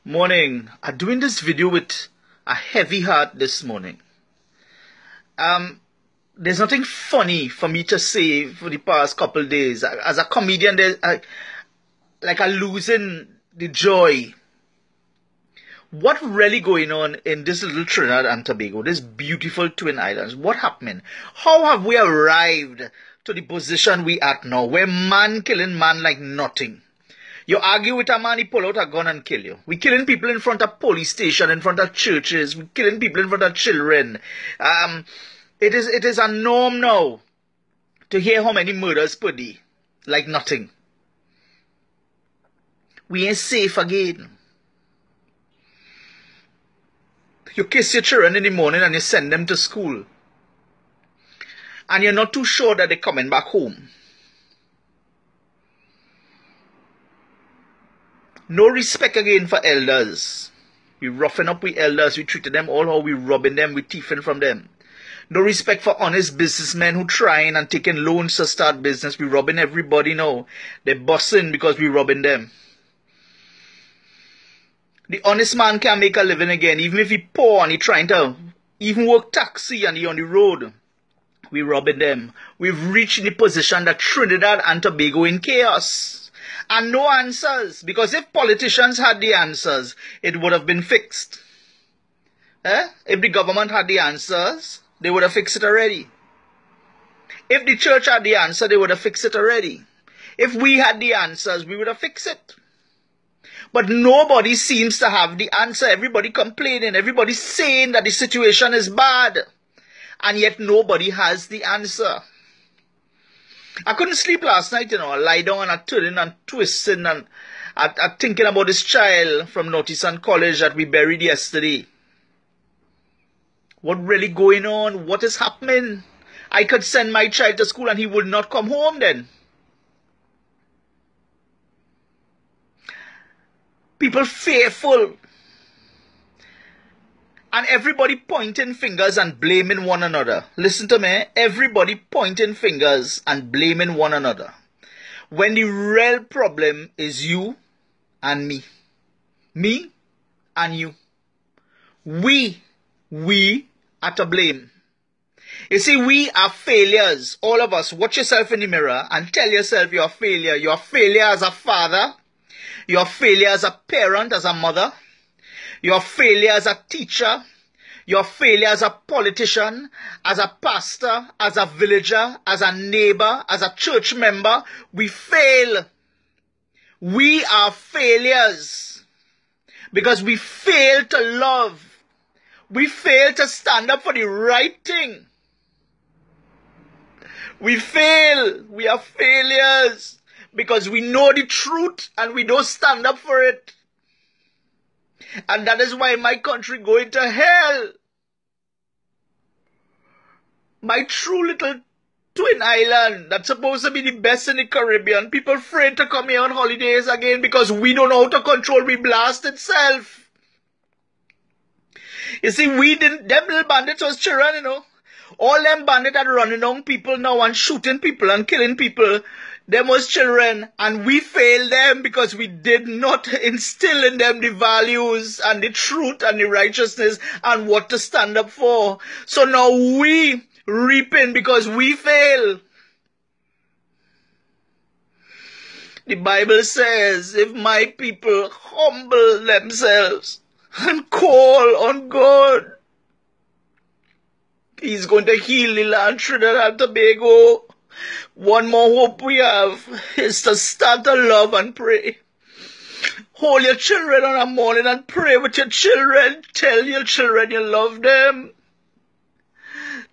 Morning. I'm doing this video with a heavy heart this morning. There's nothing funny for me to say for the past couple days. As a comedian, I'm losing the joy. What really going on in this little Trinidad and Tobago, this beautiful twin islands? What happening? How have we arrived to the position we at now, where man killing man like nothing? You argue with a man, he pull out a gun and kill you. We killing people in front of police station, in front of churches. We killing people in front of children. It is a norm now to hear how many murders per day. Like nothing. We ain't safe again. You kiss your children in the morning and you send them to school. And you're not too sure that they're coming back home. No respect again for elders. We roughing up with elders. We treated them all how we robbing them. We thieving from them. No respect for honest businessmen who trying and taking loans to start business. We robbing everybody now. They're busting because we robbing them. The honest man can't make a living again. Even if he poor and he trying to even work taxi and he on the road. We robbing them. We've reached the position that Trinidad and Tobago in chaos. And no answers. Because if politicians had the answers, it would have been fixed. If the government had the answers, they would have fixed it already. If the church had the answer, they would have fixed it already. If we had the answers, we would have fixed it. But nobody seems to have the answer. Everybody complaining. Everybody saying that the situation is bad. And yet nobody has the answer. I couldn't sleep last night, I lie down and I turning and twisting and I thinking about this child from Northeastern College that we buried yesterday. What really going on? What is happening? I could send my child to school and he would not come home then. People fearful. And everybody pointing fingers and blaming one another. Listen to me. Everybody pointing fingers and blaming one another. When the real problem is you and me. Me and you. We are to blame. You see, we are failures. All of us. Watch yourself in the mirror and tell yourself you're a failure. You're a failure as a father. You're a failure as a parent, as a mother. You're a failure as a teacher. You're a failure as a politician, as a pastor, as a villager, as a neighbor, as a church member. We fail. We are failures. Because we fail to love. We fail to stand up for the right thing. We fail. We are failures. Because we know the truth and we don't stand up for it. And that is why my country going to hell. My true little twin island that's supposed to be the best in the Caribbean. People afraid to come here on holidays again because we don't know how to control the blast itself. You see, them little bandits was children, All them bandits that running on people now and shooting people and killing people. Them was children, and we failed them because we did not instill in them the values and the truth and the righteousness and what to stand up for. So now we reaping because we fail. The Bible says, if my people humble themselves and call on God, He's going to heal the land, Trinidad and Tobago. One more hope we have is to start to love and pray. Hold your children on a morning and pray with your children. Tell your children you love them.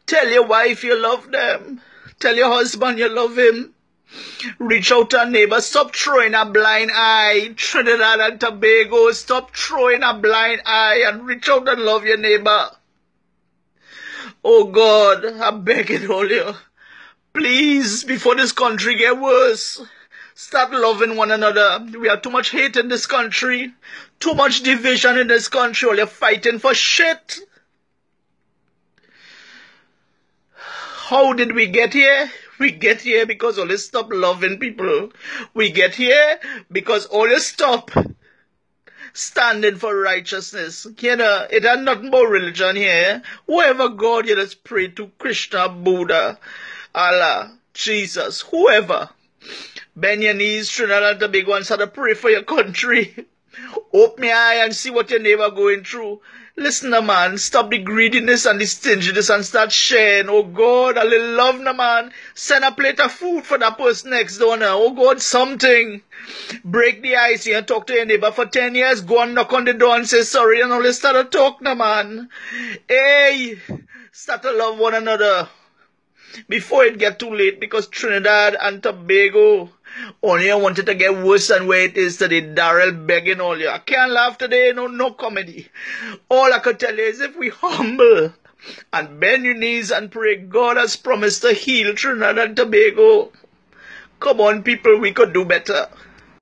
Tell your wife you love them. Tell your husband you love him. Reach out to a neighbor. Stop throwing a blind eye. Trinidad and Tobago, stop throwing a blind eye and reach out and love your neighbor. Oh God, I beg it all you. Please, before this country get worse, start loving one another. We have too much hate in this country. Too much division in this country. All you're fighting for shit. How did we get here? We get here because all you stop loving people. We get here because all you stop standing for righteousness. You know, it had nothing about religion here. Whoever God you just pray to, Krishna, Buddha, Allah, Jesus, whoever. Bend your knees, Trinidad and Tobago, and start to pray for your country. Open your eye and see what your neighbor going through. Listen, man, stop the greediness and the stinginess and start sharing. Oh God, a little love, man. Send a plate of food for that person next door now. Oh God, something. Break the ice here and talk to your neighbor for 10 years. Go and knock on the door and say sorry, and let's start to talk, man. Hey, start to love one another before it get too late, because Trinidad and Tobago only wanted to get worse than where it is today. Darrell begging all you. I can't laugh today, no comedy. All I could tell you is if we humble and bend your knees and pray, God has promised to heal Trinidad and Tobago. Come on, people, we could do better.